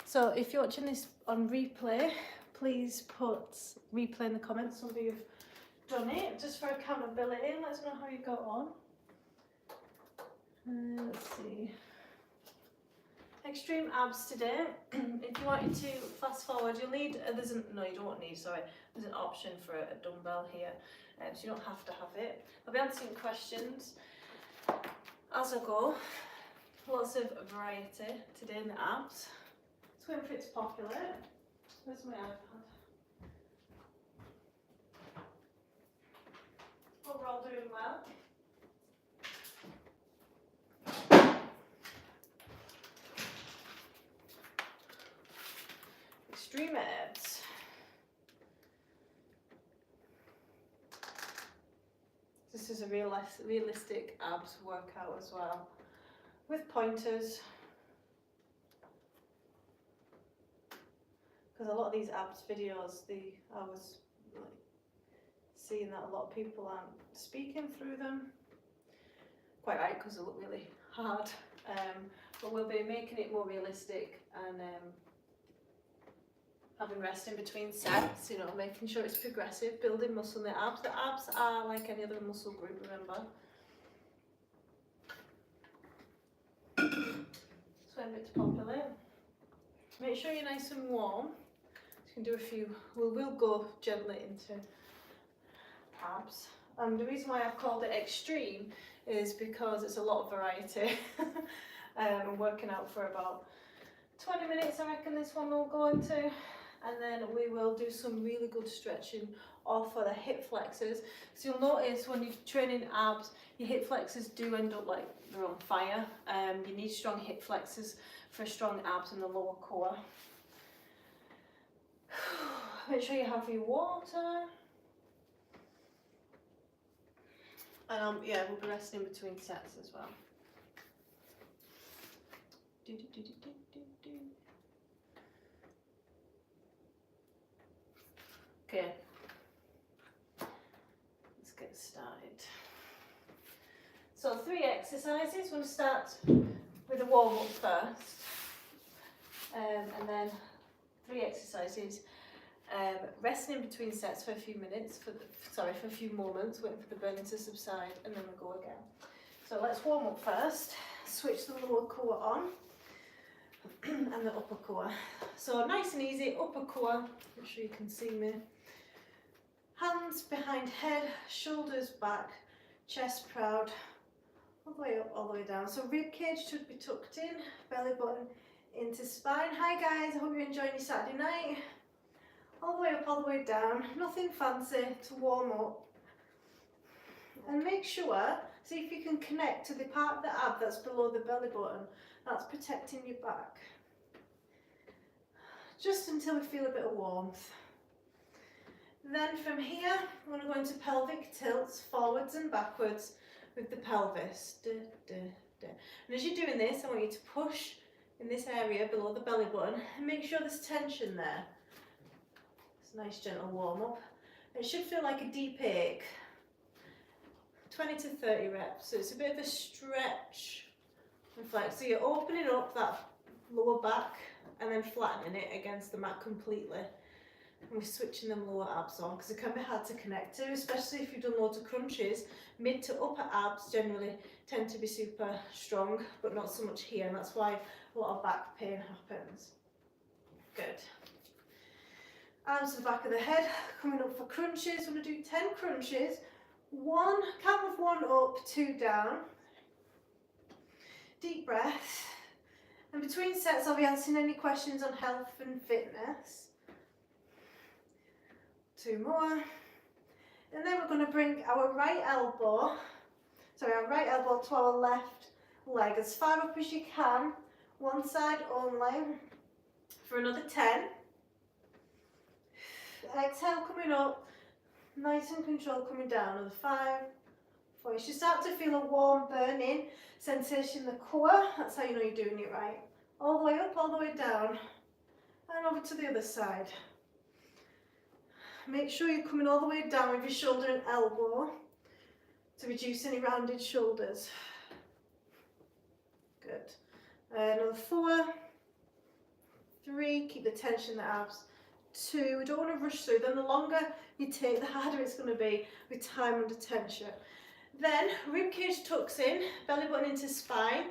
So if you're watching this on replay, please put replay in the comments. Some of you have done it, just for accountability. Let us know how you got on. Let's see. Extreme abs today. If you wanted to fast forward, you'll need, no you don't need, sorry, there's an option for a dumbbell here, so you don't have to have it. I'll be answering questions as I go. Lots of variety today in the abs. Let's wait for it to populate. Where's my iPad? Hope we're all doing well. Extreme abs. This is a realistic abs workout as well, with pointers, because a lot of these abs videos, I was like, seeing that a lot of people aren't speaking through them. Quite right, because they look really hard, but we'll be making it more realistic and having rest in between sets, you know, making sure it's progressive, building muscle in the abs. The abs are like any other muscle group, remember. Just wait a bit to populate. Make sure you're nice and warm. You can do a few, we'll go gently into abs. And the reason why I've called it extreme is because it's a lot of variety. I'm working out for about 20 minutes, I reckon this one will go into. And then we will do some really good stretching off for the hip flexors. So you'll notice when you're training abs, your hip flexors do end up like they're on fire. You need strong hip flexors for strong abs in the lower core. Make sure you have your water. And yeah, we'll be resting in between sets as well. Okay, let's get started. So 3 exercises. We'll start with a warm up first, and then 3 exercises. Resting in between sets for a few minutes, for a few moments, waiting for the burning to subside, and then we'll go again. So let's warm up first. Switch the lower core on and the upper core. So nice and easy, upper core. Make sure you can see me. Hands behind head, shoulders back, chest proud, all the way up, all the way down. So rib cage should be tucked in, belly button into spine. Hi guys, I hope you're enjoying your Saturday night. All the way up, all the way down. Nothing fancy to warm up. And make sure, see if you can connect to the part of the ab that's below the belly button. That's protecting your back. Just until we feel a bit of warmth. Then from here, we're going to go into pelvic tilts, forwards and backwards with the pelvis. And as you're doing this, I want you to push in this area below the belly button and make sure there's tension there. It's a nice gentle warm up. It should feel like a deep ache. 20 to 30 reps, so it's a bit of a stretch and flex. So you're opening up that lower back and then flattening it against the mat completely. And we're switching them lower abs on because it can be hard to connect to, especially if you've done loads of crunches. Mid to upper abs generally tend to be super strong, but not so much here, and that's why a lot of back pain happens. Good. Arms to the back of the head, coming up for crunches. We're going to do 10 crunches. Count of 1 up, 2 down. Deep breath. And between sets, I'll be answering any questions on health and fitness. 2 more. And then we're going to bring our right elbow to our left leg as far up as you can. One side only. For another 10. Exhale coming up. Nice and controlled coming down. Another 5, 4. You should start to feel a warm burning sensation in the core. That's how you know you're doing it right. All the way up, all the way down. And over to the other side. Make sure you're coming all the way down with your shoulder and elbow to reduce any rounded shoulders. Good. Another 4, 3, keep the tension in the abs. 2, we don't want to rush through, then the longer you take, the harder it's going to be with time under tension. Then rib cage tucks in, belly button into spine,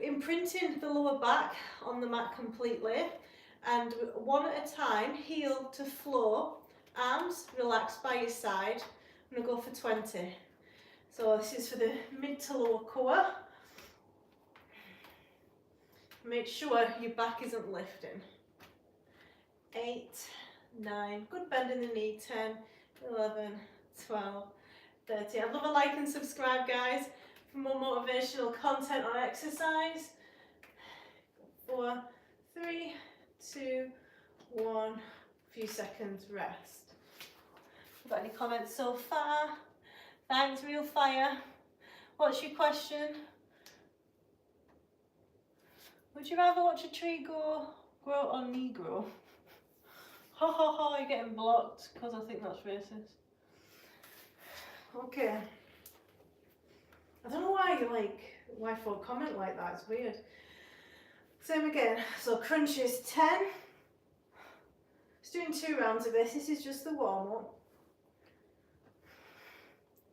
imprinting the lower back on the mat completely, and one at a time, heel to floor, arms relaxed by your side. I'm going to go for 20. So this is for the mid to lower core. Make sure your back isn't lifting. 8, 9, good bend in the knee, 10, 11, 12, 13. I'd love a like and subscribe, guys, for more motivational content on exercise. 4, 3, 2, 1, few seconds rest. Got any comments so far? Thanks, real fire. What's your question? Would you rather watch a tree grow or Negro? Ha ha ha, you're getting blocked because I think that's racist. Okay. I don't know why folk comment like that, it's weird. Same again, so crunches 10. Just doing 2 rounds of this. This is just the warm up.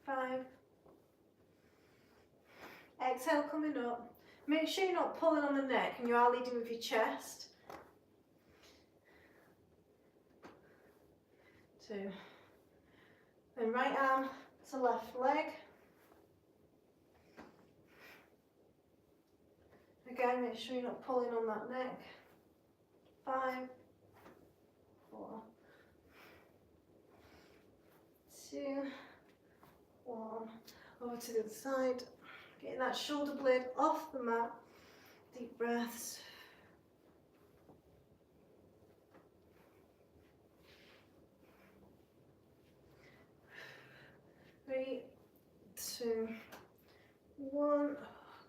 5. Exhale coming up. Make sure you're not pulling on the neck and you are leading with your chest. 2. Then right arm to left leg. Again, make sure you're not pulling on that neck. 5, 4, 2, 1. Over to the other side. Getting that shoulder blade off the mat. Deep breaths. 3, 2, 1.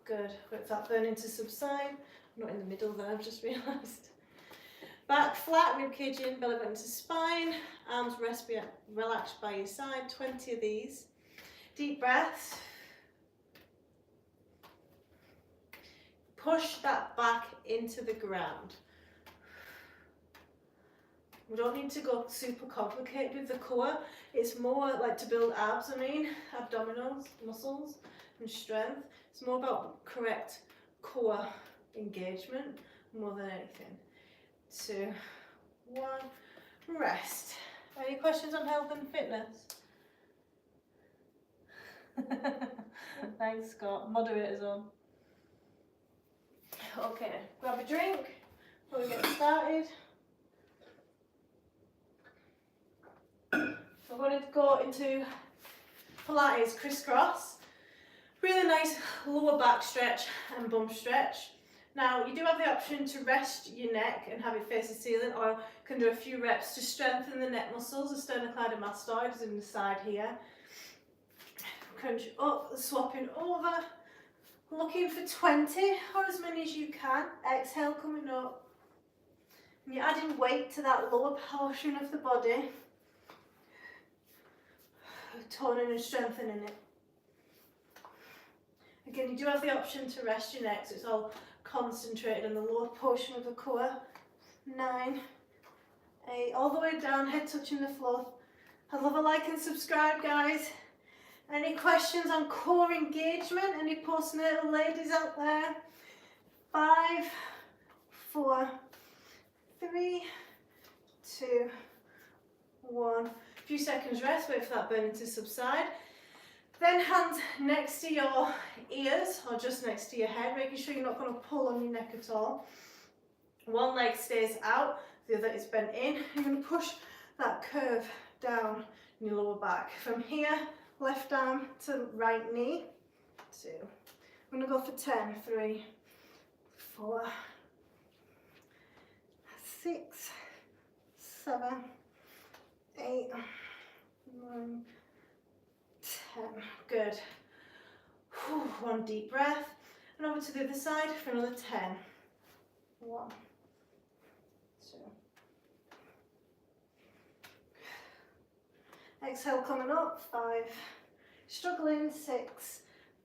Good. Wait for that burning to subside. I'm not in the middle there, I've just realised. Back flat, rib cage in, belly button to spine. Arms relaxed by your side. 20 of these. Deep breaths. Push that back into the ground. We don't need to go super complicated with the core. It's more like to build abs, abdominals, muscles and strength. It's more about correct core engagement more than anything. 2, 1, rest. Any questions on health and fitness? Thanks, Scott. Moderators on. Okay, grab a drink before we get started. So we're going to go into Pilates crisscross. Really nice lower back stretch and bum stretch. Now you do have the option to rest your neck and have it face the ceiling, or you can do a few reps to strengthen the neck muscles. The sternocleidomastoid is in the side here. Crunch up, swapping over. Looking for 20 or as many as you can. Exhale coming up. And you're adding weight to that lower portion of the body. Toning and strengthening it. Again, you do have the option to rest your neck, so it's all concentrated on the lower portion of the core. 9, 8, all the way down, head touching the floor. I'd love a like and subscribe, guys. Any questions on core engagement? Any postnatal ladies out there? 5, 4, 3, 2, 1. A few seconds rest, wait for that burning to subside. Then hands next to your ears or just next to your head, making sure you're not going to pull on your neck at all. One leg stays out, the other is bent in. You're going to push that curve down in your lower back. From here, left arm to right knee. 2. I'm going to go for 10. 3, 4, 6, 7, 8, 9, 10. Good. Whew, 1 deep breath. And over to the other side for another 10. 1, 2. Exhale coming up. 5. Struggling. 6,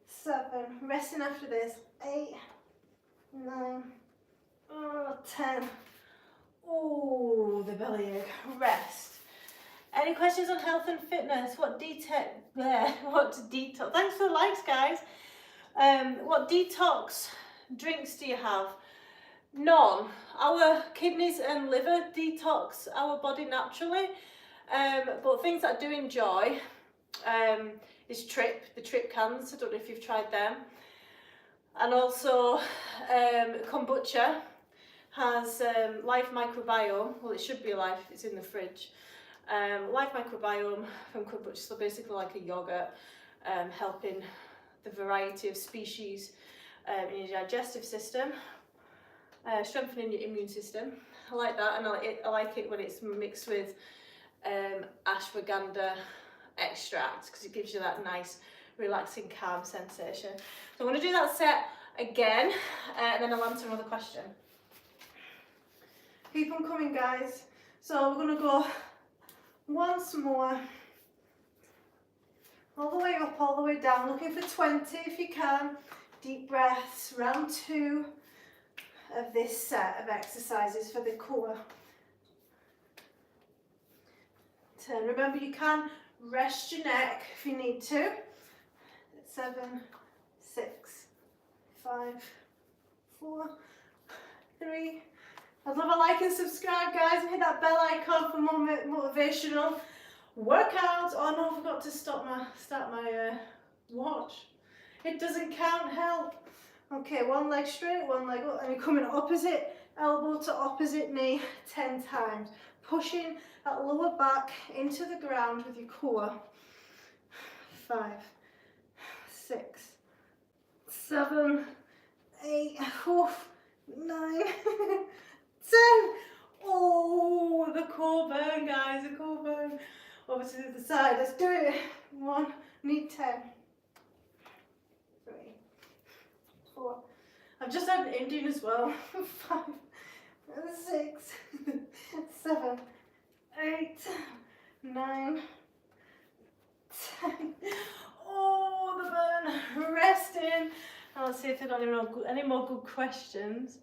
7. Resting after this. 8, 9, 10. Oh, the belly ache. Rest. Any questions on health and fitness? What detox? Thanks for the likes, guys. What detox drinks do you have? None. Our kidneys and liver detox our body naturally, but things that I do enjoy is the trip cans. I don't know if you've tried them. And also kombucha has live microbiome. Well, it should be alive if it's in the fridge. Live microbiome from kombucha, so basically like a yogurt, helping the variety of species in your digestive system, strengthening your immune system. I like that, and I like it when it's mixed with ashwagandha extract, because it gives you that nice relaxing calm sensation. So I'm going to do that set again, and then I'll answer another question. Keep them coming, guys. So we're going to go once more, all the way up, all the way down, looking for 20 if you can. Deep breaths, round 2 of this set of exercises for the core. Turn. Remember, you can rest your neck if you need to. 7, 6, 5, 4, 3. I'd love a like and subscribe, guys, and hit that bell icon for more motivational workouts. Oh no, I forgot to start my watch. It doesn't count, help. Okay, one leg straight, one leg up, and you're coming opposite elbow to opposite knee 10 times. Pushing that lower back into the ground with your core. 5, 6, 7, 8, 9, 10. Oh, the core burn, guys, the core burn. Over to the other side, let's do it. 1, need 10. 3, 4. I've just had an Indian as well. 5, 6, 7, 8, 9, 10. Oh, the burn. Resting. I'll see if they've got any more good questions.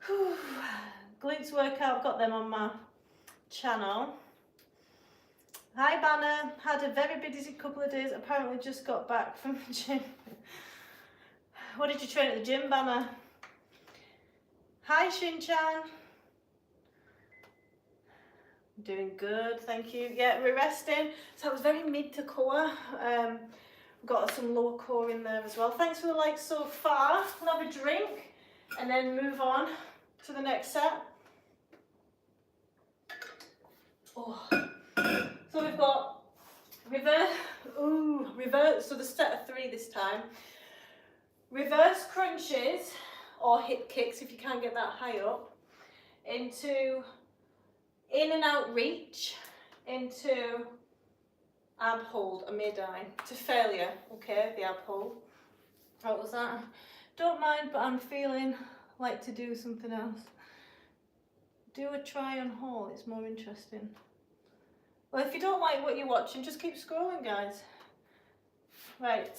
Whew. Glutes workout, got them on my channel. Hi Banner, had a very busy couple of days, apparently just got back from the gym. What did you train at the gym, Banner? Hi Shin-chan. Doing good, thank you. Yeah, we're resting. So it was very mid to core. Got some lower core in there as well. Thanks for the likes so far. I'll have a drink and then move on to the next set. Oh. So we've got reverse, so the set of 3 this time. Reverse crunches or hip kicks if you can't get that high up, into in and out reach, into ab hold, a mid-eye, to failure, okay, the ab hold. What was that? Don't mind, but I'm feeling like to do something else. Do a try and haul, it's more interesting. Well, if you don't like what you're watching, just keep scrolling, guys. Right.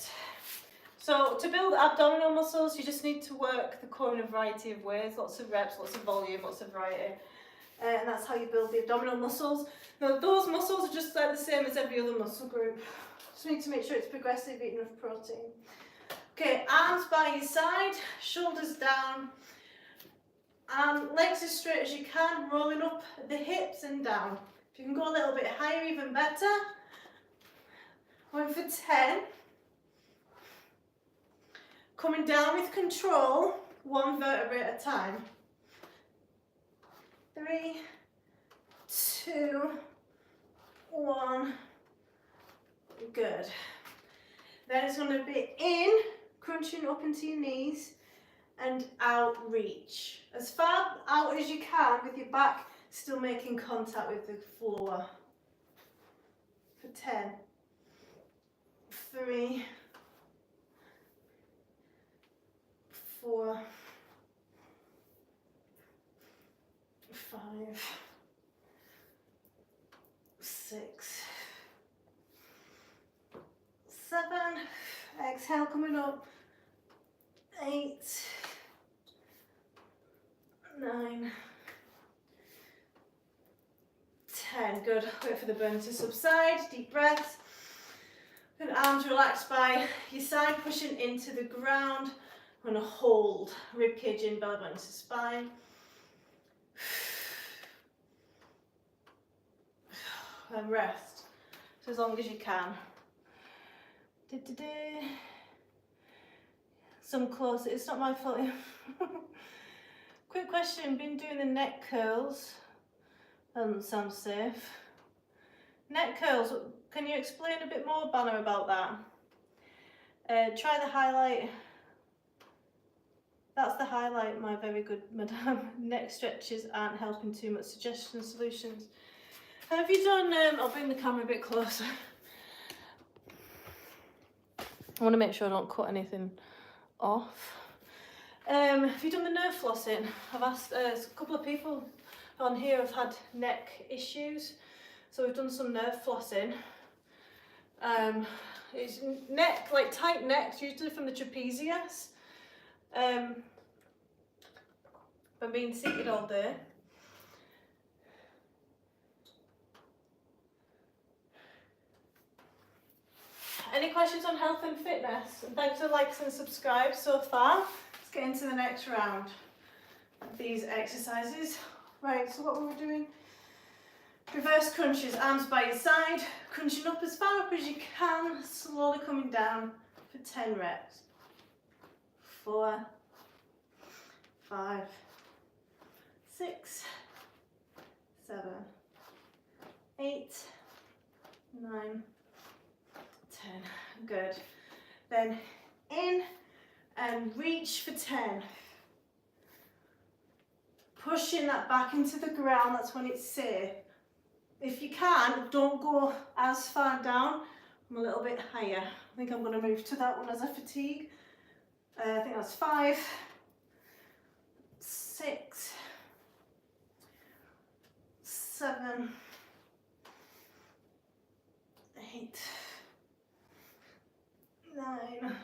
So to build abdominal muscles, you just need to work the core in a variety of ways. Lots of reps, lots of volume, lots of variety. And that's how you build the abdominal muscles. Now, those muscles are just like the same as every other muscle group. Just need to make sure it's progressive, eat enough protein. Okay, arms by your side, shoulders down. Legs as straight as you can, rolling up the hips and down. If you can go a little bit higher, even better. Going for 10. Coming down with control, 1 vertebrae at a time. 3, 2, 1. Good. Then it's going to be in, crunching up into your knees, and out reach. As far out as you can with your back still making contact with the floor. For 10. 3, 4, 5, 6, 7. Exhale, coming up. 8, good. Wait for the burn to subside. Deep breaths. And arms relaxed by your side, pushing into the ground. I'm going to hold. Ribcage in, belly button to spine. And rest. So as long as you can. Some close. It's not my fault. Quick question. Been doing the neck curls. Doesn't sound safe. Neck curls. Can you explain a bit more, Banner, about that? Try the highlight. That's the highlight, my very good madam. Neck stretches aren't helping too much. Suggestions, solutions. Have you done, I'll bring the camera a bit closer. I want to make sure I don't cut anything off. Have you done the nerve flossing? I've asked, a couple of people on here have had neck issues. So we've done some nerve flossing. It's neck, like tight necks, usually from the trapezius. From being seated all day. Any questions on health and fitness? And thanks for likes and subscribes so far. Let's get into the next round of these exercises. Right, so what were we doing? Reverse crunches, arms by your side, crunching up as far up as you can, slowly coming down for 10 reps. 4, 5, 6, 7, 8, 9, 10. Good. Then in and reach for 10. Pushing that back into the ground, that's when it's safe. If you can, don't go as far down. I'm a little bit higher. I think I'm going to move to that one as a fatigue. I think that's 5, 6, 7, 8, 9,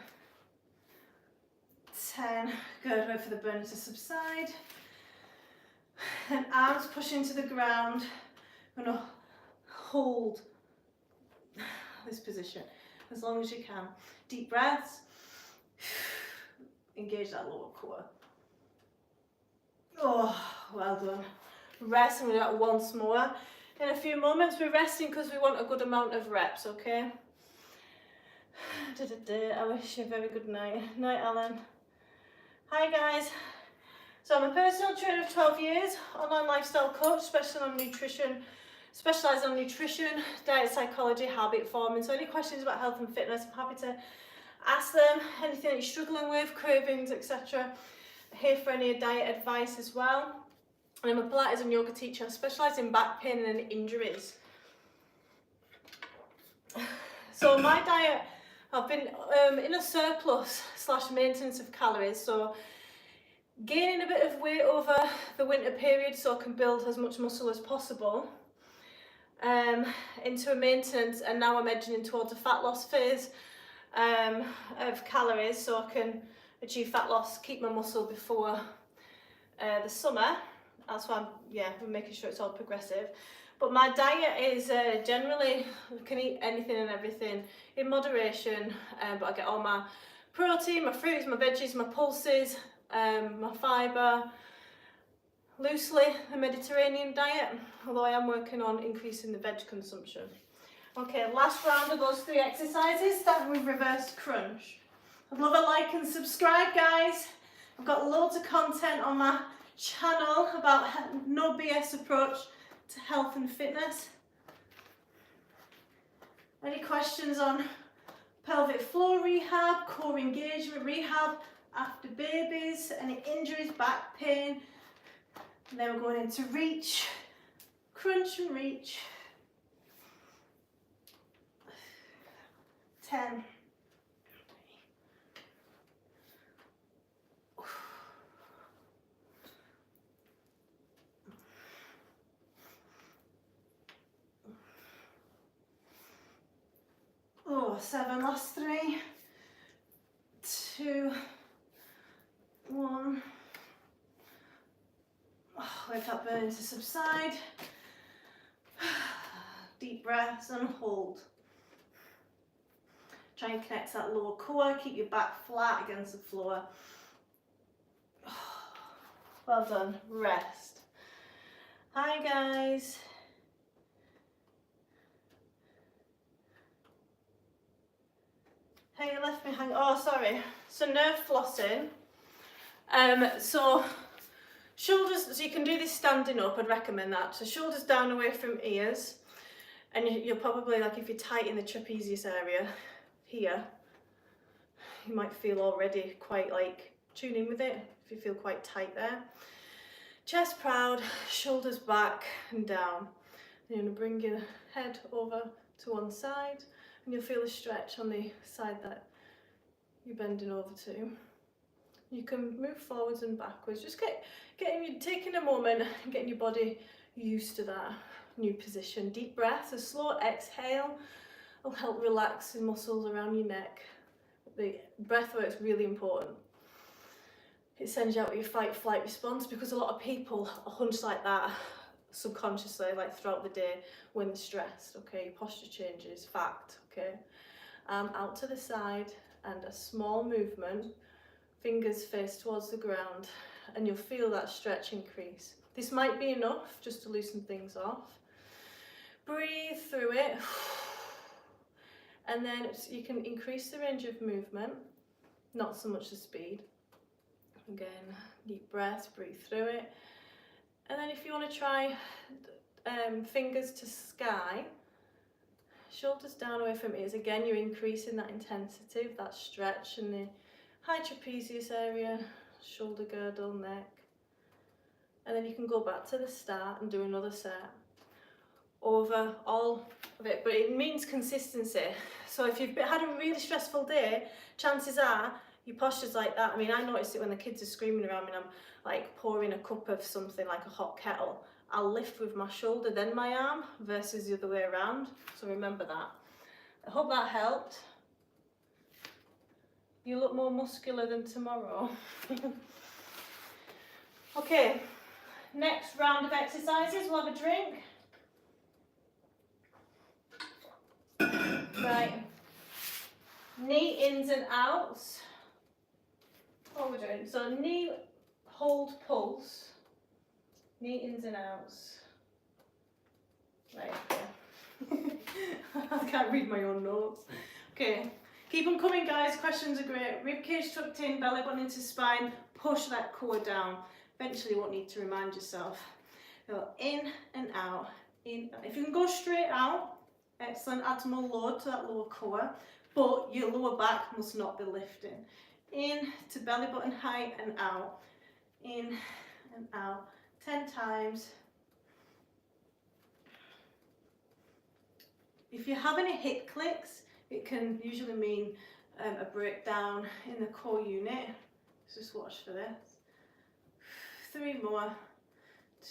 10. Good. Wait for the burn to subside. And arms push into the ground. I'm going to hold this position as long as you can. Deep breaths. Engage that lower core. Oh, well done. Rest. I'm going to do that once more. In a few moments, we're resting because we want a good amount of reps, okay? I wish you a very good night. Night, Alan. Hi, guys. So I'm a personal trainer of 12 years, online lifestyle coach, specialised on nutrition, diet psychology, habit forming. So any questions about health and fitness, I'm happy to ask them. Anything that you're struggling with, cravings, etc. Here for any diet advice as well. And I'm a Pilates and yoga teacher. I specialise in back pain and injuries. So my diet, I've been in a surplus / maintenance of calories. So gaining a bit of weight over the winter period so I can build as much muscle as possible into a maintenance, and now I'm edging in towards a fat loss phase of calories so I can achieve fat loss, keep my muscle before the summer. That's why I'm making sure it's all progressive. But my diet is generally, I can eat anything and everything in moderation, but I get all my protein, my fruits, my veggies, my pulses, my fibre, loosely a Mediterranean diet, although I am working on increasing the veg consumption. Okay, last round of those 3 exercises, starting with reverse crunch. I'd love a like and subscribe, guys. I've got loads of content on my channel about no BS approach to health and fitness. Any questions on pelvic floor rehab, core engagement rehab, after babies, any injuries, back pain? And then we're going into reach, crunch and reach. 10. Oh, 7, last 3, 2, 1. Oh, wait for that burn to subside. deep breaths and hold. Try and connect that lower core, keep your back flat against the floor. Well done, rest. Hi guys. Hey, you left me hanging. Oh, sorry. So nerve flossing. So shoulders, so you can do this standing up, I'd recommend that. So shoulders down away from ears. And you're probably, like, if you're tight in the trapezius area here, you might feel already quite, like, tune in with it if you feel quite tight there. Chest proud, shoulders back and down. You're going to bring your head over to one side and you'll feel a stretch on the side that you're bending over to. You can move forwards and backwards. Just taking a moment and getting your body used to that new position. Deep breath, a slow exhale will help relax the muscles around your neck. The breath work is really important. It sends you out with your fight-flight response, because a lot of people hunch like that subconsciously, like throughout the day when they're stressed. Okay, your posture changes, fact. Okay, out to the side and a small movement, fingers face towards the ground, and you'll feel that stretch increase. This might be enough just to loosen things off. Breathe through it, and then you can increase the range of movement, not so much the speed. Again, deep breaths, breathe through it. And then if you want to try fingers to sky, shoulders down away from ears. Again, you're increasing that intensity of that stretch in the high trapezius area, shoulder girdle, neck. And then you can go back to the start and do another set over all of it, but it means consistency. So if you've had a really stressful day, chances are your posture's like that. I mean, I notice it when the kids are screaming around me and I'm like pouring a cup of something like a hot kettle. I'll lift with my shoulder, then my arm, versus the other way around. So remember that. I hope that helped. You look more muscular than tomorrow. Okay, next round of exercises, we'll have a drink. Right, knee ins and outs. What we're doing, so knee, hold, pulse, knee ins and outs. Right, okay. I can't read my own notes. Okay, keep them coming guys, questions are great. Rib cage tucked in, belly button into spine, push that core down. Eventually you won't need to remind yourself. Go in and out, in. If you can go straight out, excellent, add more load to that lower core, but your lower back must not be lifting. In to belly button height and out, in and out, 10 times. If you have any hip clicks, it can usually mean a breakdown in the core unit. Just watch for this. 3 more,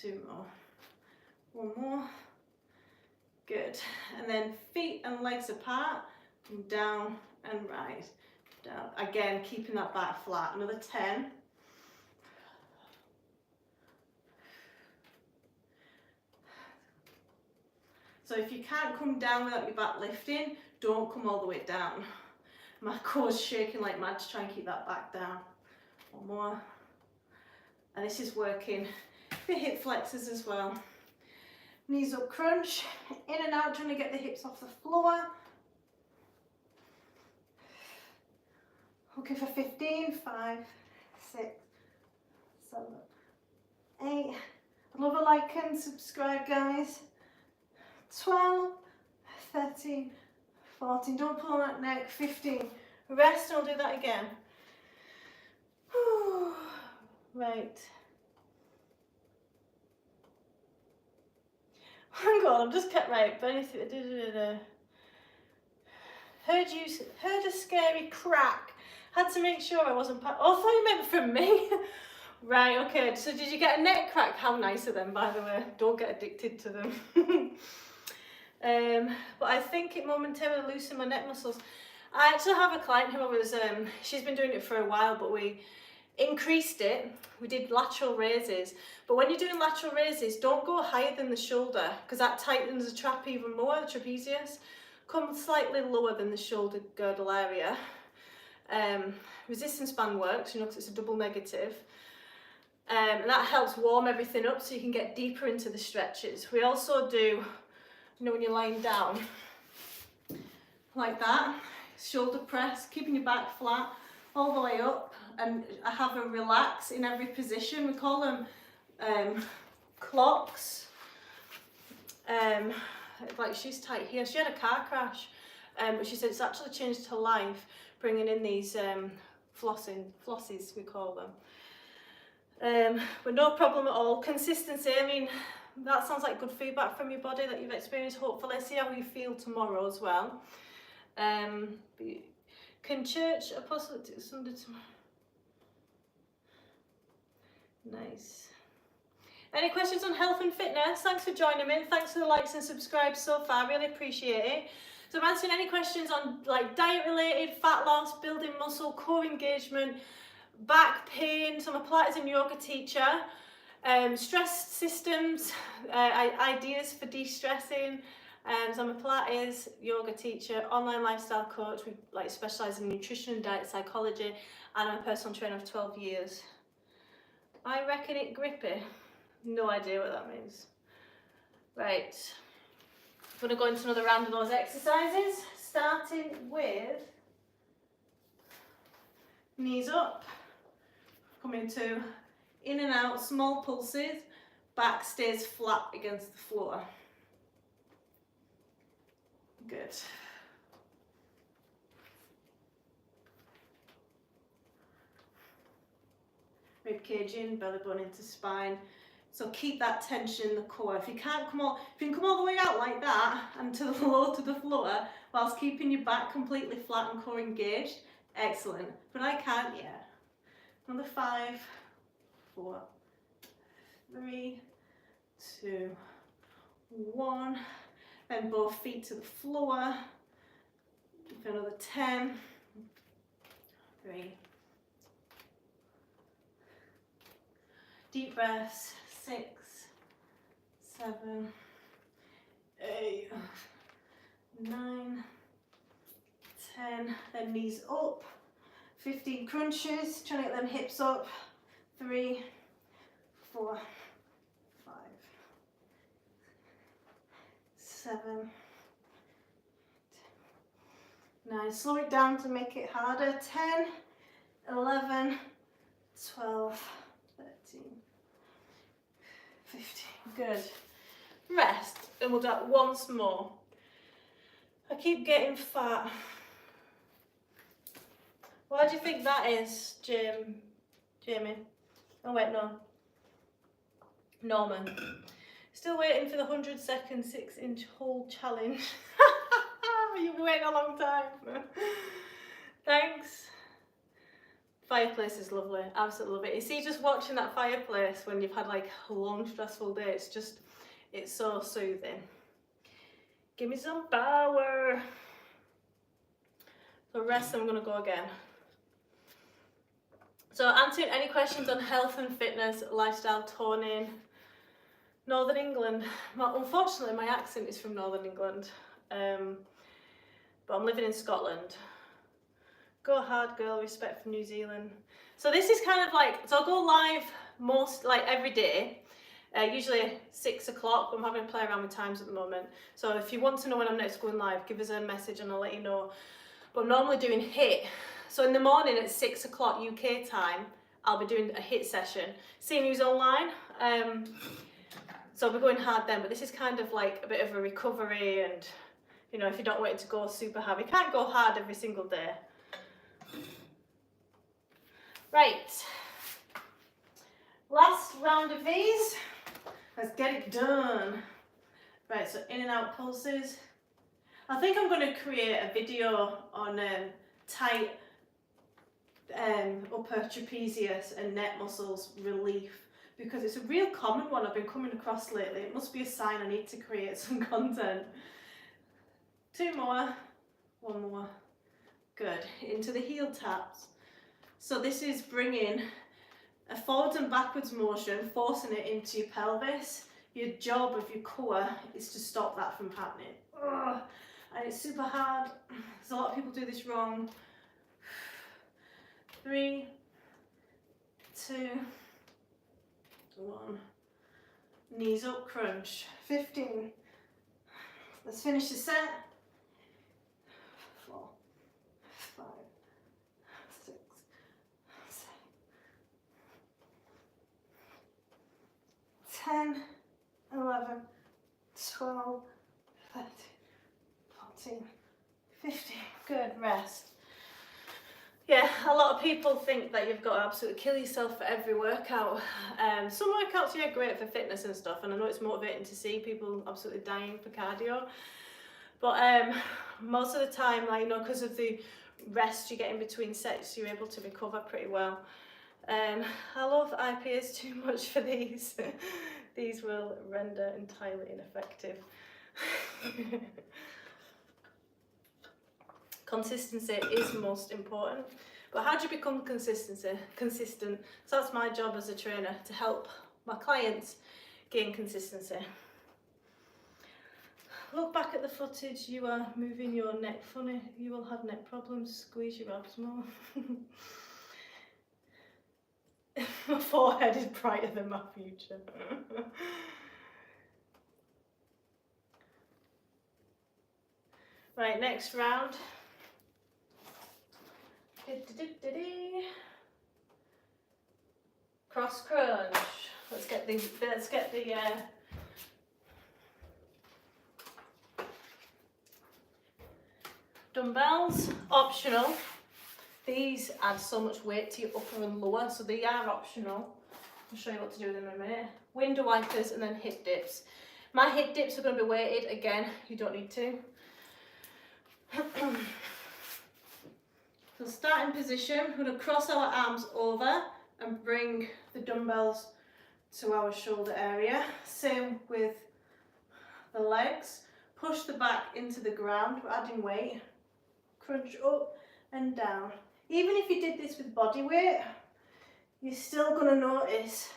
2 more, 1 more. Good. And then feet and legs apart, down and right. Down. Again, keeping that back flat. Another 10. So if you can't come down without your back lifting, don't come all the way down. My core's shaking like mad to try and keep that back down. 1 more. And this is working the hip flexors as well. Knees up, crunch, in and out, trying to get the hips off the floor. Okay, for 15, 5, 6, 7, 8. I'd love a like and subscribe, guys. 12, 13, 14. Don't pull on that neck. 15. Rest, and I'll do that again. Right. Hang on, I've just kept right. Heard a scary crack. Had to make sure I wasn't. Oh, I thought you meant from me. Right, okay. So did you get a neck crack? How nice of them, by the way. Don't get addicted to them. But I think it momentarily loosened my neck muscles. I actually have a client who she's been doing it for a while, but we increased it. We did lateral raises, but when you're doing lateral raises, don't go higher than the shoulder because that tightens the trap even more, the trapezius. Come slightly lower than the shoulder girdle area. Resistance band works, you know, because it's a double negative. And that helps warm everything up so you can get deeper into the stretches. We also do, you know, when you're lying down, like that, shoulder press, keeping your back flat all the way up, and I have a relax in every position. We call them clocks. Like she's tight here. She had a car crash, but she said it's actually changed her life, bringing in these flosses, we call them. But no problem at all. Consistency, I mean, that sounds like good feedback from your body that you've experienced. Hopefully, see how you feel tomorrow as well. Can church apostolic Sunday tomorrow? Nice. Any questions on health and fitness? Thanks for joining me. Thanks for the likes and subscribes so far. Really appreciate it. So I'm answering any questions on like diet related, fat loss, building muscle, core engagement, back pain. So I'm a Pilates and yoga teacher. Stress systems, ideas for de-stressing. So I'm a Pilates yoga teacher, online lifestyle coach. We like specialise in nutrition and diet psychology, and I'm a personal trainer of 12 years. I reckon it grippy. No idea what that means. Right, I'm going to go into another round of those exercises, starting with knees up, coming to in and out, small pulses, back stays flat against the floor. Good. Rib cage in, belly button into spine. So keep that tension in the core. If you can come all the way out like that and to the low to the floor whilst keeping your back completely flat and core engaged, excellent. But I can't yet. Another 5, 4, 3, 2, 1. Then both feet to the floor. For another 10, 3. Deep breaths. 6, 7, 8, 9, 10. Then knees up. 15 crunches. Trying to get them hips up. 3, 4, 5, 7, 9. Slow it down to make it harder. 10, 11, 12, 13, 15. Good. Rest, and we'll do that once more. I keep getting fat. Why do you think that is, Jamie? Oh wait, no. Norman. Still waiting for the 100-second 6-inch hold challenge. You've been waiting a long time. Thanks. Fireplace is lovely. Absolutely love it. You see, just watching that fireplace when you've had like a long stressful day, it's so soothing. Give me some power. So rest, I'm gonna go again. So answering any questions on health and fitness, lifestyle, toning. Northern England. Unfortunately, my accent is from Northern England, but I'm living in Scotland. Go hard, girl. Respect for New Zealand. So this is kind of like, so I'll go live every day, usually 6 o'clock. I'm having to play around with times at the moment. So if you want to know when I'm next going live, give us a message and I'll let you know. But I'm normally doing HIIT. So in the morning at 6 o'clock UK time, I'll be doing a HIIT session. Seeing who's online. So I'll be going hard then, but this is kind of like a bit of a recovery, and you know, if you're not waiting to go super hard, you can't go hard every single day. Right, last round of these. Let's get it done. Right, so in and out pulses. I think I'm going to create a video on tight upper trapezius and neck muscles relief, because it's a real common one I've been coming across lately. It must be a sign I need to create some content. 2 more, 1 more. Good. Into the heel taps. So this is bringing a forwards and backwards motion, forcing it into your pelvis. Your job of your core is to stop that from happening. Ugh. And it's super hard. So a lot of people do this wrong. 3, 2, 1. Knees up, crunch. 15. Let's finish the set. 4, 5, 6, 7, 10, 11, 12, 13, 14, 15. Good, rest. Yeah, a lot of people think that you've got to absolutely kill yourself for every workout. Some workouts, yeah, great for fitness and stuff, and I know it's motivating to see people absolutely dying for cardio. But most of the time, like, you know, because of the rest you get in between sets, you're able to recover pretty well. I love IPAs too much for these. These will render entirely ineffective. Consistency is most important. But how do you become consistent? So that's my job as a trainer, to help my clients gain consistency. Look back at the footage. You are moving your neck funny. You will have neck problems. Squeeze your abs more. My forehead is brighter than my future. Right, next round. Cross crunch. Let's get the dumbbells. Optional. These add so much weight to your upper and lower, so they are optional. I'll show you what to do with them in a minute. Window wipers and then hip dips. My hip dips are going to be weighted. Again, you don't need to. So starting position, we're going to cross our arms over and bring the dumbbells to our shoulder area. Same with the legs. Push the back into the ground, we're adding weight. Crunch up and down. Even if you did this with body weight, you're still going to notice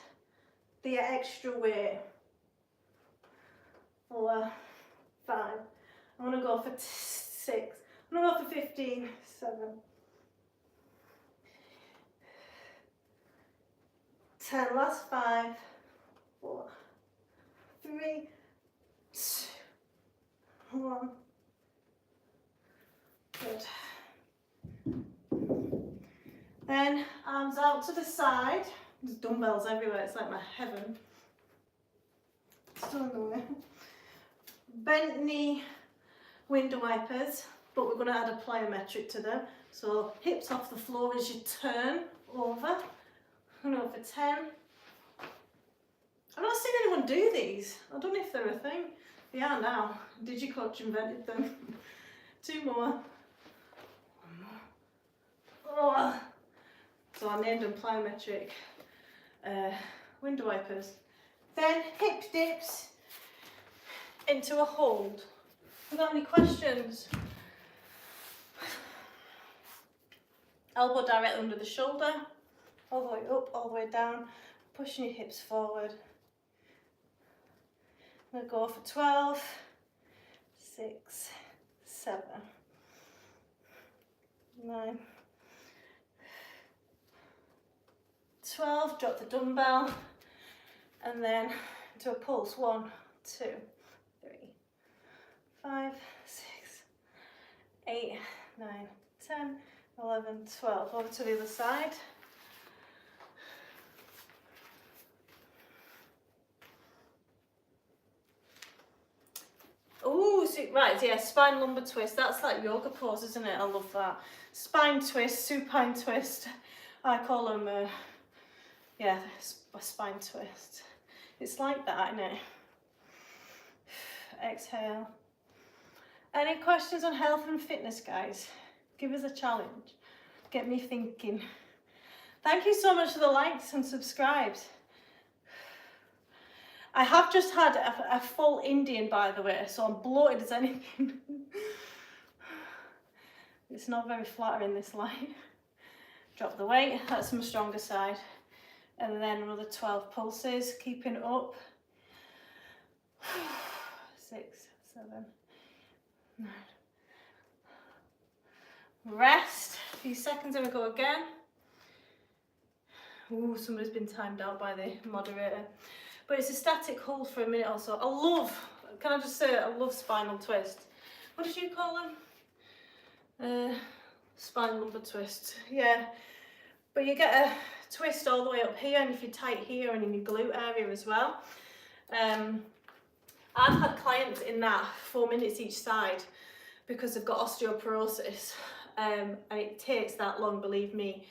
the extra weight. 4, 5. I'm going to go for 6. I'm going to go for 15, 7, 10. Last 5, 4, 3, 2, 1. Good. Then arms out to the side. There's dumbbells everywhere. It's like my heaven. Still in the way. Bent knee window wipers, but we're going to add a plyometric to them. So hips off the floor as you turn over. I'm going to go for 10. I've not seen anyone do these. I don't know if they're a thing. They are now. DigiCoach invented them. 2 more. 1 more. Oh. So I named them plyometric window wipers. Then hip dips into a hold. Have you got any questions? Elbow directly under the shoulder, all the way up, all the way down, pushing your hips forward. I'm going to go for 12, 6, 7, 9, 12, drop the dumbbell, and then do a pulse. 1, 2, 3, 5, 6, 8, 9, 10, 11, 12. Over to the other side. Oh, right, yeah, spine lumbar twist. That's like yoga pose, isn't it? I love that. Spine twist, supine twist. I call them, yeah, a spine twist. It's like that, isn't it? Exhale. Any questions on health and fitness, guys? Give us a challenge. Get me thinking. Thank you so much for the likes and subscribes. I have just had a full Indian, by the way, so I'm bloated as anything. It's not very flattering, this light. Drop the weight, that's my stronger side. and then another 12 pulses, keeping it up. 6, 7, 9. Rest, a few seconds and we go again. Ooh, somebody's been timed out by the moderator. But it's a static hold for a minute or so. I love, can I just say, I love spinal twist. What did you call them? Spinal lumbar twist, yeah. But you get a twist all the way up here, and if you're tight here and in your glute area as well. I've had clients in that 4 minutes each side because they've got osteoporosis, and it takes that long, believe me,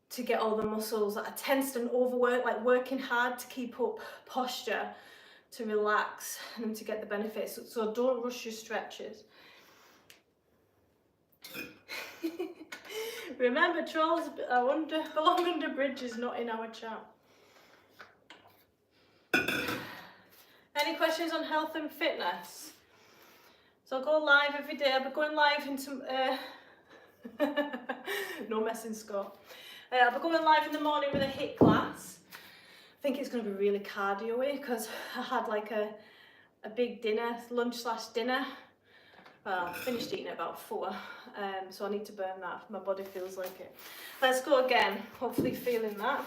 to get all the muscles that are tensed and overworked, like working hard to keep up posture, to relax and to get the benefits. So don't rush your stretches. Remember, trolls belong under bridges, not in our chat. Any questions on health and fitness? So I'll go live every day. I'll be going live into no messing, Scott. I'll be going live in the morning with a HIIT class. I think it's going to be really cardio-y because I had like a big dinner, lunch/dinner. Well, I finished eating at about 4, so I need to burn that. My body feels like it. Let's go again, hopefully feeling that.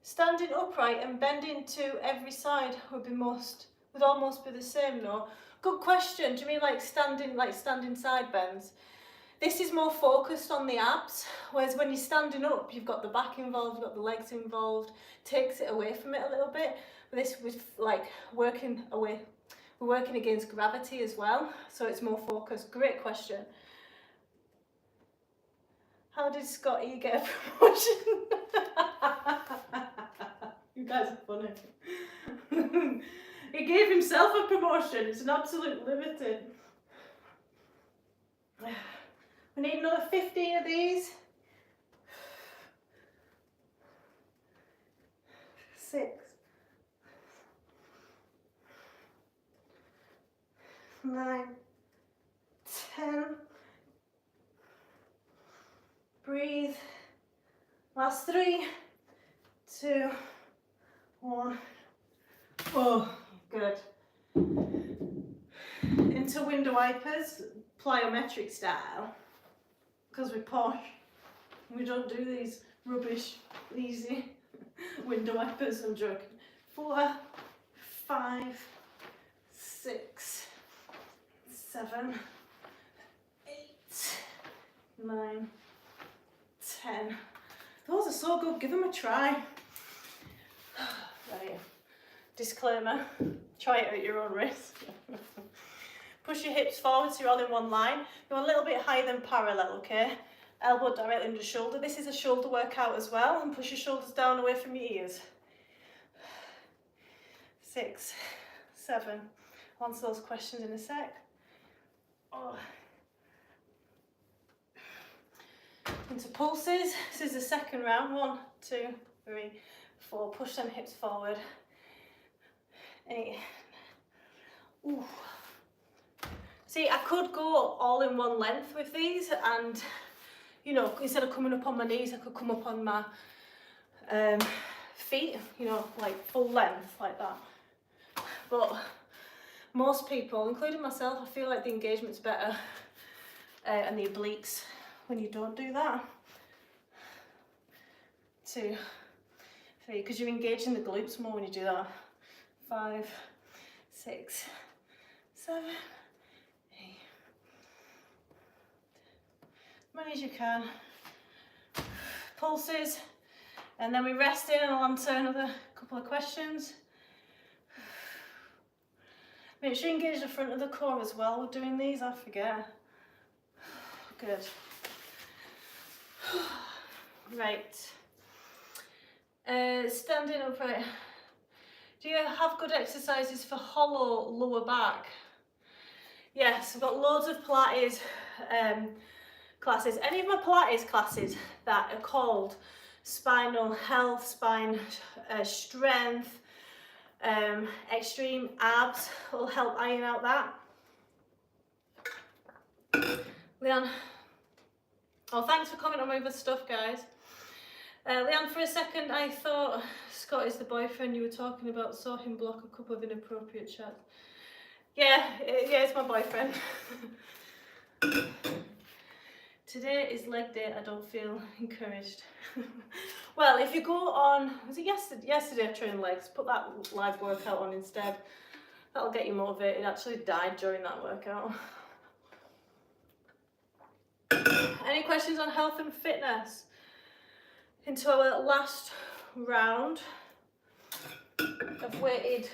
Standing upright and bending to every side would almost be the same, no? Good question. Do you mean like standing side bends? This is more focused on the abs, whereas when you're standing up, you've got the back involved, you've got the legs involved, takes it away from it a little bit. But this was like working away, we're working against gravity as well, so it's more focused. Great question. How did Scotty get a promotion? You guys are funny. He gave himself a promotion. It's an absolute liberty. We need another 15 of these. 6, 9, 10. Breathe. Last 3, 2, 1. Oh, good. Into window wipers, plyometric style, because we're posh. We don't do these rubbish, easy window wipers. I'm joking. 4, 5, 6, 7, 8, 9, 10. Those are so good. Give them a try. Right. Disclaimer, try it at your own risk. Push your hips forward so you're all in one line. Go a little bit higher than parallel, okay? Elbow directly under the shoulder. This is a shoulder workout as well. And push your shoulders down away from your ears. 6, 7. I'll answer those questions in a sec. Oh. Into pulses. This is the second round. 1, 2, 3, 4. Push them hips forward. 8. Ooh. See, I could go all in one length with these, and you know, instead of coming up on my knees, I could come up on my feet, you know, like full length like that. But most people, including myself, I feel like the engagement's better and the obliques when you don't do that. 2, 3, because you're engaging the glutes more when you do that. 5, 6, 7, 8. As many as you can. Pulses, and then we rest in, and I'll answer another couple of questions. Make sure you engage the front of the core as well. We're doing these, I forget. Good. Right. Standing upright. Do you have good exercises for hollow lower back? Yes, I've got loads of Pilates classes. Any of my Pilates classes that are called spinal health, spine strength, extreme abs will help iron out that. Leanne, Oh, thanks for commenting on my other stuff, guys. Leanne, for a second I thought Scott is the boyfriend you were talking about, saw him block a couple of inappropriate chats. Yeah, it's my boyfriend. Today is leg day, I don't feel encouraged. Well, if you go on, was it yesterday I trained legs, put that live workout on instead. That'll get you motivated. I actually died during that workout. Any questions on health and fitness? Into our last round of weighted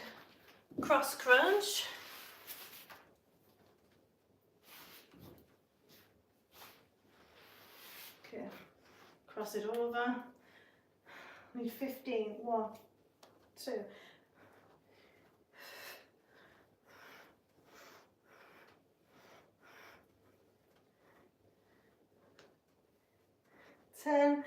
cross crunch. Okay, cross it over. Need 15. 1, 2. 10.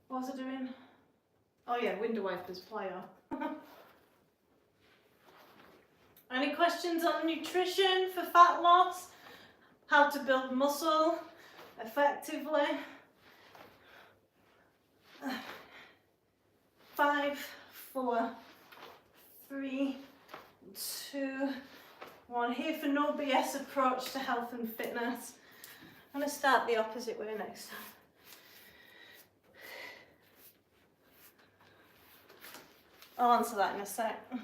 What was I doing? Oh yeah, window wipers, plier. Any questions on nutrition for fat loss? How to build muscle effectively? 5, 4, 3, 2, 1. Here for no BS approach to health and fitness. I'm going to start the opposite way next time. I'll answer that in a sec. 2,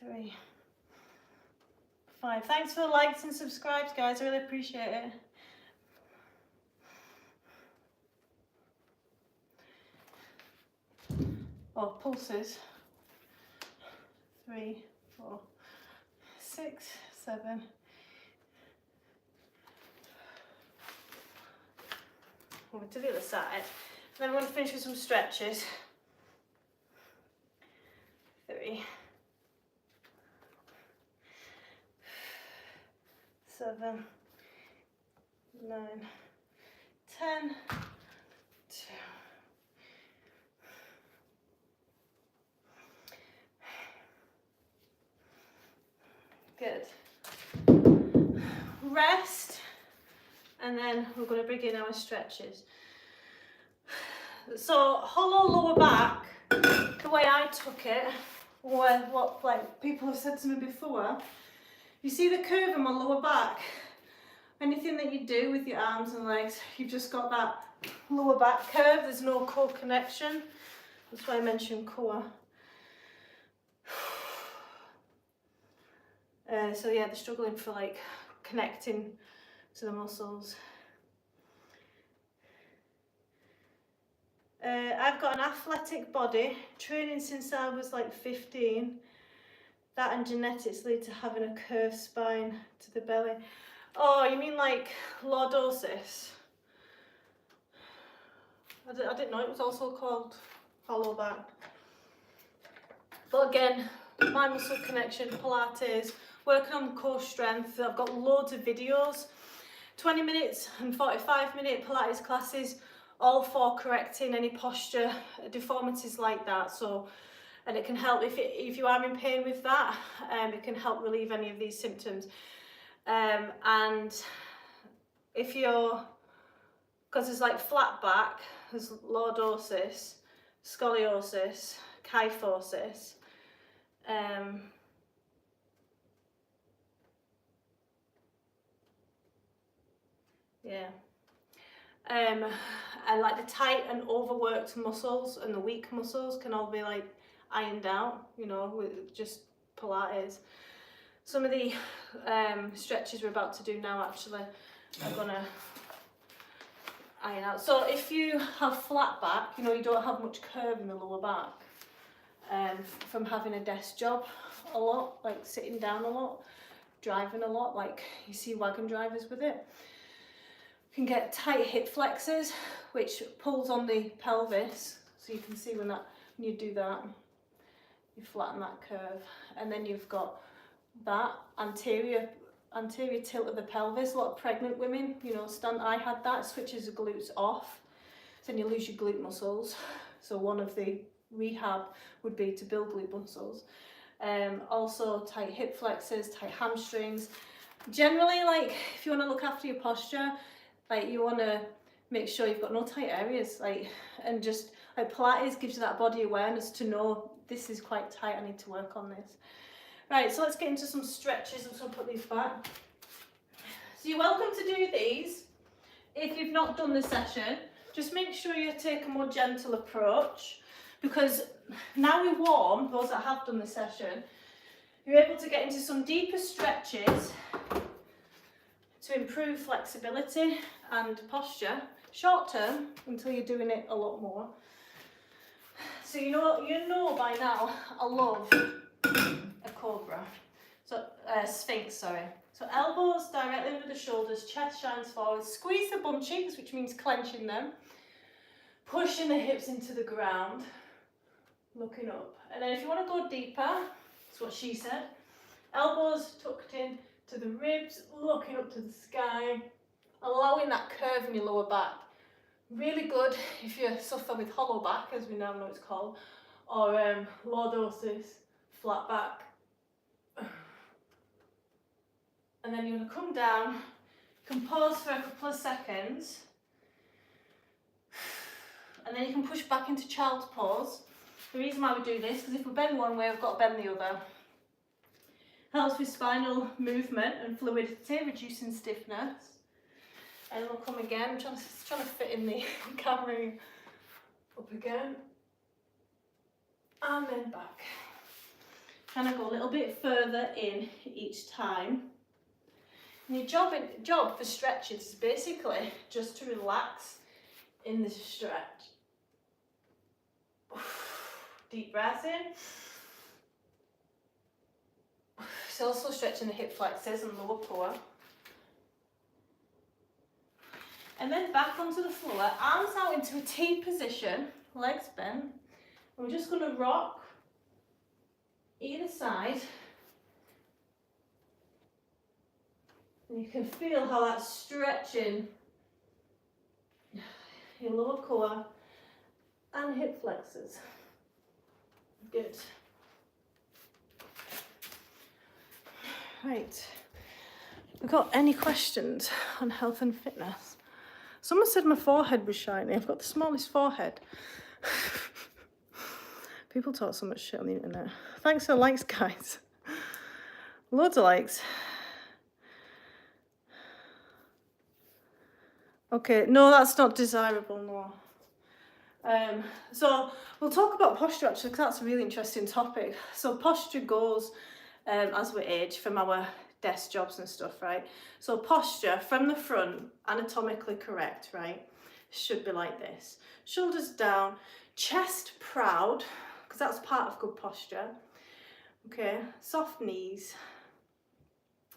3, 5. Thanks for the likes and subscribes, guys. I really appreciate it. Oh, pulses. 3, 4, 6, 7. Over to the other side. Then I'm going to finish with some stretches. 3, 7, 9, 10, 2. Good. Rest, and then we're going to begin our stretches. So hollow lower back, the way I took it, or what like people have said to me before, you see the curve in my lower back. Anything that you do with your arms and legs, you've just got that lower back curve. There's no core connection. That's why I mentioned core. So yeah, they're struggling for like connecting to the muscles. I've got an athletic body, training since I was like 15. That and genetics lead to having a curved spine to the belly. Oh, you mean like lordosis? I didn't know it was also called hollow back. But again, my muscle connection, Pilates, working on core strength. I've got loads of videos, 20 minutes and 45-minute Pilates classes, all for correcting any posture deformities like that. So, and it can help if you are in pain with that. It can help relieve any of these symptoms. And if you're, because there's like flat back, there's lordosis, scoliosis, kyphosis. Yeah. And like the tight and overworked muscles and the weak muscles can all be like ironed out, you know, with just Pilates. Some of the stretches we're about to do now actually are gonna iron out. So if you have flat back, you know, you don't have much curve in the lower back, from having a desk job a lot, like sitting down a lot, driving a lot, like you see wagon drivers with it. You can get tight hip flexors, which pulls on the pelvis. So you can see when you do that, you flatten that curve. And then you've got that anterior tilt of the pelvis. A lot of pregnant women, you know, I had that, switches the glutes off. So then you lose your glute muscles. So one of the rehab would be to build glute muscles. Also tight hip flexors, tight hamstrings. Generally, like if you want to look after your posture, like you want to make sure you've got no tight areas, like, and just like Pilates gives you that body awareness to know this is quite tight, I need to work on this. Right, so let's get into some stretches. I'm just going to put these back. So you're welcome to do these. If you've not done the session, just make sure you take a more gentle approach, because now we're warm, those that have done the session, you're able to get into some deeper stretches to improve flexibility and posture, short term, until you're doing it a lot more. So you know by now, I love a cobra. So sphinx, sorry. So elbows directly under the shoulders, chest shines forward, squeeze the bum cheeks, which means clenching them, pushing the hips into the ground, looking up. And then if you want to go deeper, that's what she said, elbows tucked in to the ribs, looking up to the sky, allowing that curve in your lower back. Really good if you suffer with hollow back, as we now know it's called, or lordosis, flat back. And then you're going to come down, you can pause for a couple of seconds, and then you can push back into child's pose. The reason why we do this, because if we bend one way, we've got to bend the other. Helps with spinal movement and fluidity, reducing stiffness. And then we'll come again. I'm trying to fit in the camera. Up again. And then back. Trying to go a little bit further in each time. And your job for stretches is basically just to relax in the stretch. Deep breath in. It's also stretching the hip flexors and lower core. And then back onto the floor, arms out into a T position, legs bent. And we're just going to rock either side. And you can feel how that's stretching your lower core and hip flexors. Good. Right. We've got any questions on health and fitness? Someone said my forehead was shiny. I've got the smallest forehead. People talk so much shit on the internet. Thanks for the likes, guys. Loads of likes. Okay, no, that's not desirable, no. So we'll talk about posture actually, because that's a really interesting topic. So posture goes as we age from our desk jobs and stuff, right? So posture from the front, anatomically correct, right? Should be like this. Shoulders down, chest proud, because that's part of good posture. Okay, soft knees,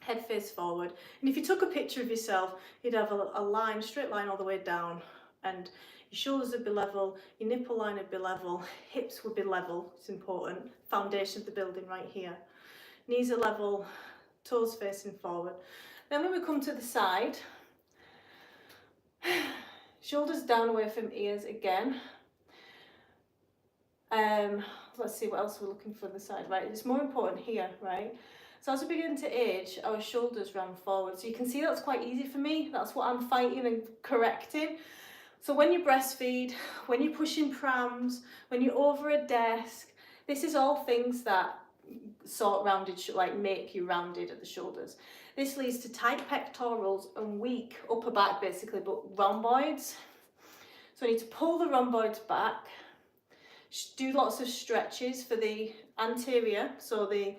head face forward. And if you took a picture of yourself, you'd have a line, straight line all the way down, and your shoulders would be level, your nipple line would be level, hips would be level, it's important, foundation of the building right here. Knees are level, toes facing forward. Then when we come to the side, shoulders down away from ears again. Let's see what else we're looking for on the side, right? It's more important here, right? So as we begin to age, our shoulders round forward. So you can see that's quite easy for me. That's what I'm fighting and correcting. So when you breastfeed, when you're pushing prams, when you're over a desk, this is all things that sort rounded, like make you rounded at the shoulders. This leads to tight pectorals and weak upper back basically, but rhomboids. So I need to pull the rhomboids back, do lots of stretches for the anterior, so the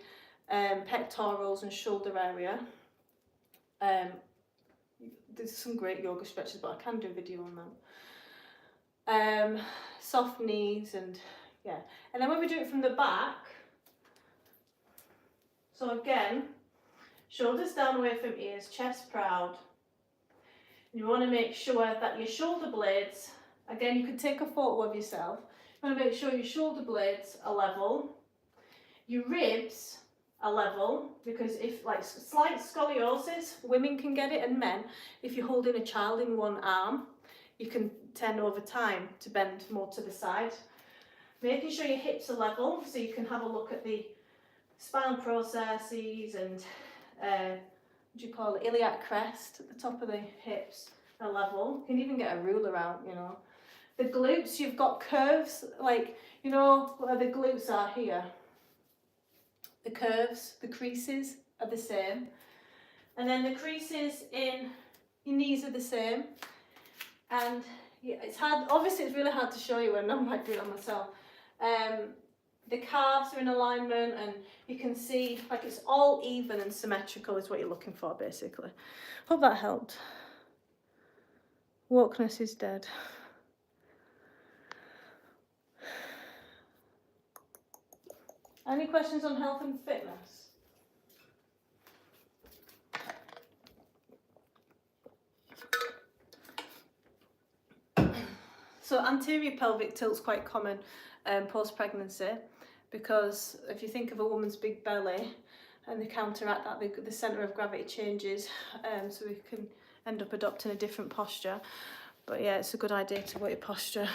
pectorals and shoulder area. There's some great yoga stretches, but I can do a video on them. Soft knees and yeah. And then when we do it from the back, so again, shoulders down away from ears, chest proud. You want to make sure that your shoulder blades, again, you could take a photo of yourself. You want to make sure your shoulder blades are level, your ribs are level, because if like slight scoliosis, women can get it and men, if you're holding a child in one arm, you can tend over time to bend more to the side. Making sure your hips are level so you can have a look at the spinal processes and what do you call it, iliac crest at the top of the hips are level. You can even get a ruler out, you know. The glutes, you've got curves, like, you know, where the glutes are here. The curves, the creases are the same. And then the creases in your knees are the same. And yeah, it's hard, obviously it's really hard to show you when I'm like doing it myself. The calves are in alignment and you can see like it's all even and symmetrical is what you're looking for basically. Hope that helped. Wokeness is dead. Any questions on health and fitness? So anterior pelvic tilt's quite common post-pregnancy, because if you think of a woman's big belly and they counteract that, the centre of gravity changes, so we can end up adopting a different posture. But yeah, it's a good idea to work your posture.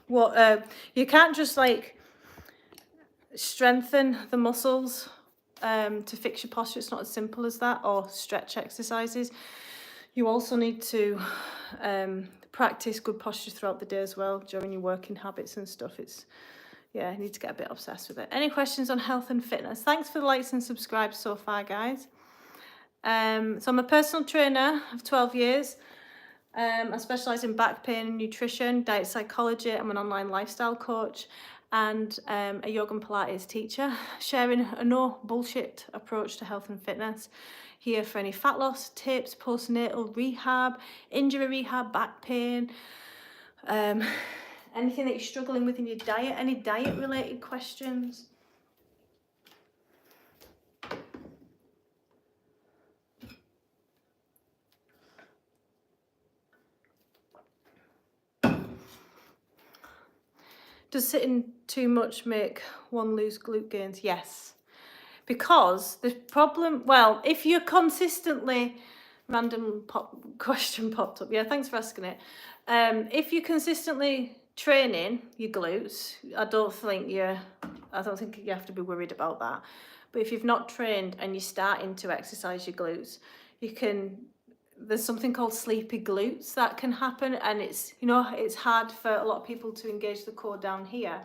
You can't just like strengthen the muscles to fix your posture. It's not as simple as that, or stretch exercises. You also need to practice good posture throughout the day as well, during your working habits and stuff. Yeah, you need to get a bit obsessed with it. Any questions on health and fitness? Thanks for the likes and subscribes so far, guys. So I'm a personal trainer of 12 years. I specialise in back pain and nutrition, diet psychology. I'm an online lifestyle coach and a yoga and Pilates teacher, sharing a no bullshit approach to health and fitness. Here for any fat loss tips, postnatal rehab, injury rehab, back pain, anything that you're struggling with in your diet, any diet related questions. Does sitting too much make one lose glute gains? Yes. Because the problem, well, if you're consistently, question popped up. Yeah, thanks for asking it. If you're consistently training your glutes, I don't think you have to be worried about that. But if you've not trained and you're starting to exercise your glutes, there's something called sleepy glutes that can happen, and it's hard for a lot of people to engage the core down here.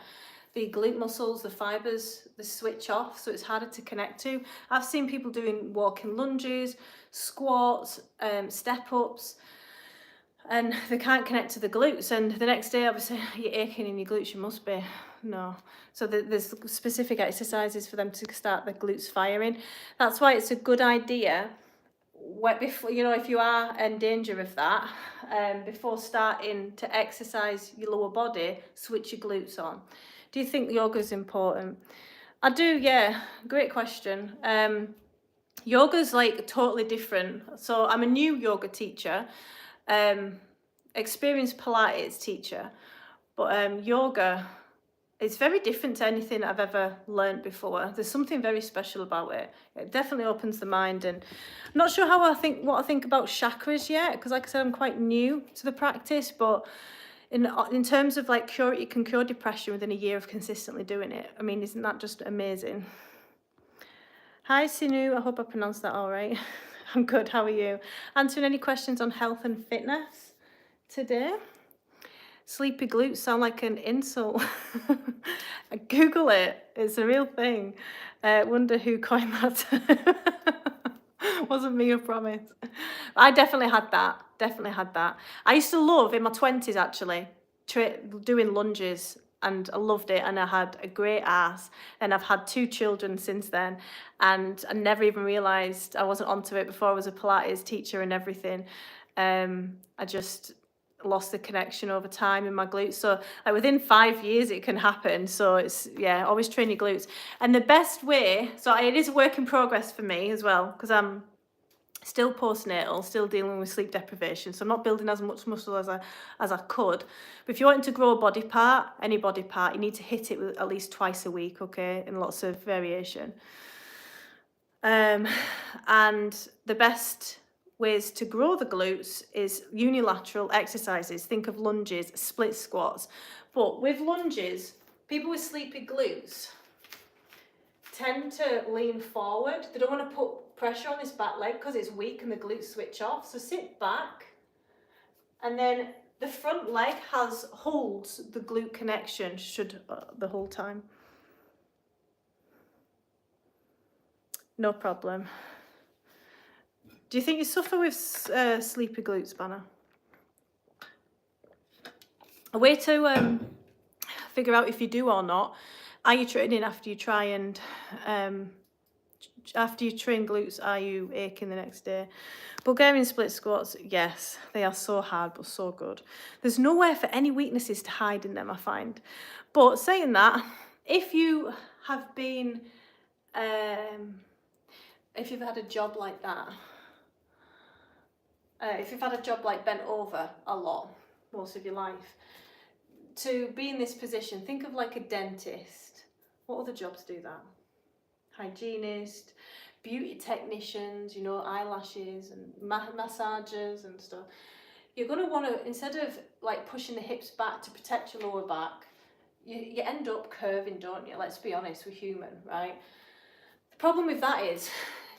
The glute muscles, the fibers, they switch off, so it's harder to connect to. I've seen people doing walking lunges, squats, step-ups, and they can't connect to the glutes. And the next day, obviously, you're aching in your glutes, you must be. No. So there's specific exercises for them to start the glutes firing. That's why it's a good idea, before, if you are in danger of that, before starting to exercise your lower body, switch your glutes on. Do you think yoga is important? I do, yeah. Great question. Yoga's like totally different. So I'm a new yoga teacher, experienced Pilates teacher, but yoga, it's very different to anything I've ever learned before. There's something very special about it. It definitely opens the mind, and I'm not sure what I think about chakras yet, because like I said, I'm quite new to the practice, but in terms of like you can cure depression within a year of consistently doing it. I mean, isn't that just amazing? Hi Sinu, I hope I pronounced that all right. I'm good, how are you? Answering any questions on health and fitness today? Sleepy glutes sound like an insult. Google it, it's a real thing. Wonder who coined that. Wasn't me, I promise. I definitely had that. I used to love, in my 20s actually, doing lunges, and I loved it, and I had a great ass, and I've had 2 children since then, and I never even realised I wasn't onto it before I was a Pilates teacher and everything. I just lost the connection over time in my glutes. So like within 5 years it can happen. So it's, yeah, always train your glutes. And the best way, so it is a work in progress for me as well, because I'm still postnatal, still dealing with sleep deprivation, so I'm not building as much muscle as I could. But if you're wanting to grow a body part, any body part, you need to hit it with at least twice a week, okay, in lots of variation. And the best ways to grow the glutes is unilateral exercises. Think of lunges, split squats. But with lunges, people with sleepy glutes tend to lean forward. They don't want to put pressure on this back leg because it's weak and the glutes switch off. So sit back, and then the front leg holds the glute connection the whole time. No problem. Do you think you suffer with sleepy glutes, Banner? A way to figure out if you do or not, are you training after you try and after you train glutes, are you aching the next day? Bulgarian split squats, yes, they are so hard but so good. There's nowhere for any weaknesses to hide in them, I find. But saying that, if you have been, if you've had a job like that, if you've had a job like bent over a lot, most of your life, to be in this position, think of like a dentist. What other jobs do that? Hygienist, beauty technicians, you know, eyelashes and massagers and stuff. You're going to want to, instead of like pushing the hips back to protect your lower back, you end up curving, don't you? Let's be honest, we're human, right? The problem with that is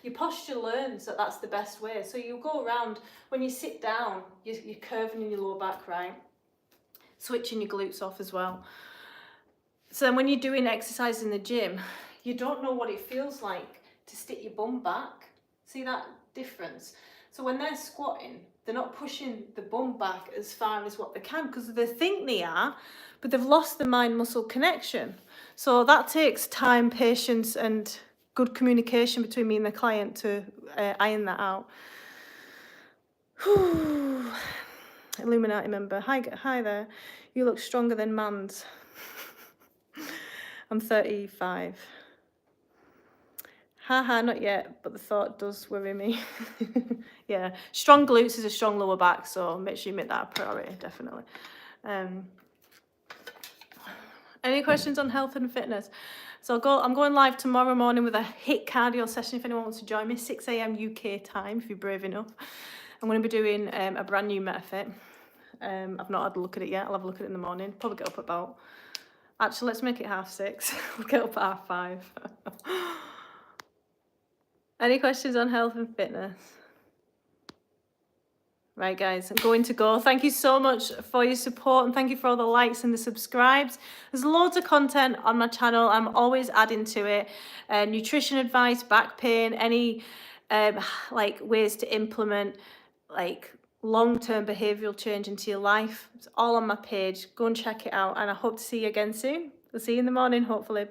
your posture learns that that's the best way. So you go around, when you sit down, you're curving in your lower back, right? Switching your glutes off as well. So then when you're doing exercise in the gym, you don't know what it feels like to stick your bum back. See that difference? So when they're squatting, they're not pushing the bum back as far as what they can because they think they are, but they've lost the mind-muscle connection. So that takes time, patience, and good communication between me and the client to iron that out. Whew. Illuminati member, hi there. You look stronger than Mans. I'm 35. Haha, not yet, but the thought does worry me. Yeah, strong glutes is a strong lower back, so make sure you make that a priority, definitely. Any questions on health and fitness? So I'm going live tomorrow morning with a HIIT cardio session if anyone wants to join me, 6 a.m. UK time, if you're brave enough. I'm going to be doing a brand new MetaFit. I've not had a look at it yet. I'll have a look at it in the morning. Probably get up about... Actually, let's make it 6:30. We'll get up at 5:30. Any questions on health and fitness? Right, guys, I'm going to go. Thank you so much for your support and thank you for all the likes and the subscribes. There's loads of content on my channel. I'm always adding to it. Nutrition advice, back pain, any like ways to implement like long-term behavioural change into your life. It's all on my page. Go and check it out and I hope to see you again soon. I'll see you in the morning, hopefully.